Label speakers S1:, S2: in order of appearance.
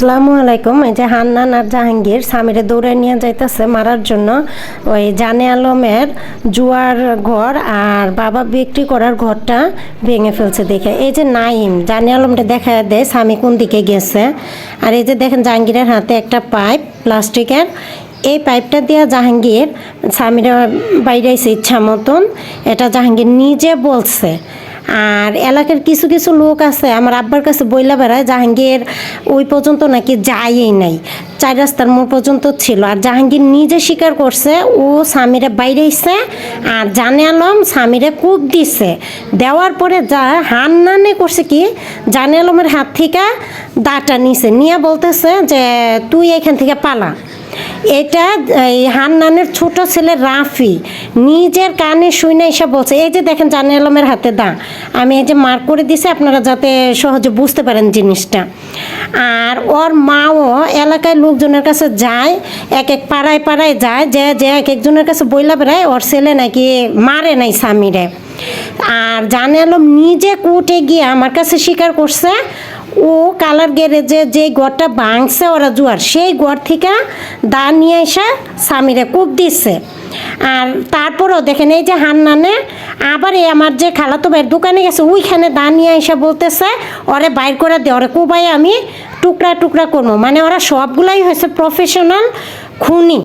S1: আসসালামু আলাইকুম। এই যে হান্নান আর জাহাঙ্গীর স্বামীরে দৌড়ে নিয়ে যাইতেছে মারার জন্য। ওই জানে আলমের জুয়ার ঘর আর বাবা বিক্রি করার ঘরটা ভেঙে ফেলছে দেখে। এই যে নাইম জানে আলমটা দেখা দেয় স্বামী কোন দিকে গেছে। আর এই যে দেখেন জাহাঙ্গীরের হাতে একটা পাইপ প্লাস্টিকের, এই পাইপটা দিয়ে জাহাঙ্গীর স্বামীরা বাইরেছে ইচ্ছা মতন, এটা জাহাঙ্গীর নিজে বলছে। আর এলাকার কিছু কিছু লোক আছে আমার আব্বার কাছে বইলা বেড়ায় জাহাঙ্গীর ওই পর্যন্ত নাকি যায়ই নাই, 4 রাস্তার মোড় পর্যন্ত ছিল। আর জাহাঙ্গীর নিজে স্বীকার করছে ও স্বামীরে বাইরেছে আর জানে আলম স্বামীরে কূপ দিছে। দেওয়ার পরে যা হান্নানে করছে কি, জানে আলমের হাত থেকে দাটা নিছে, নিয়ে বলতেছে যে তুই এখান থেকে পালা। এটা এই হান্নানের ছোট ছেলে রাফি নিজের কানে শুনে এসে বলছে। এই যে দেখেন জানে আলমের হাতে দা, আমি এই যে মার্ক করে দিছি আপনারা যাতে সহজে বুঝতে পারেন জিনিসটা। আর ওর মাও এলাকায় লোকজনের কাছে যায়, এক এক পাড়ায় পাড়ায় যায়, যে যে এক একজনের কাছে বইলা বেড়ায় ওর ছেলে নাকি মারে নাই স্বামীরে। আর জানে আলম নিজে কোর্টে গিয়ে আমার কাছে স্বীকার করছে ও কালার গ্যারেজে যে ঘরটা ভাঙছে ওরা জুয়ার, সেই ঘর থেকে দা নিয়ে এসে স্বামীরে কূপ দিচ্ছে। আর তারপরেও দেখেন এই যে হান্নানে আবার এই আমার যে খালাতো ভাইয়ের দোকানে গেছে ওইখানে দা নিয়ে এসে বলতেছে ওরে বাইর করে দে, ওরে কুবাই আমি টুকরা টুকরা করবো। মানে ওরা সবগুলাই হয়েছে প্রফেশনাল খুনি।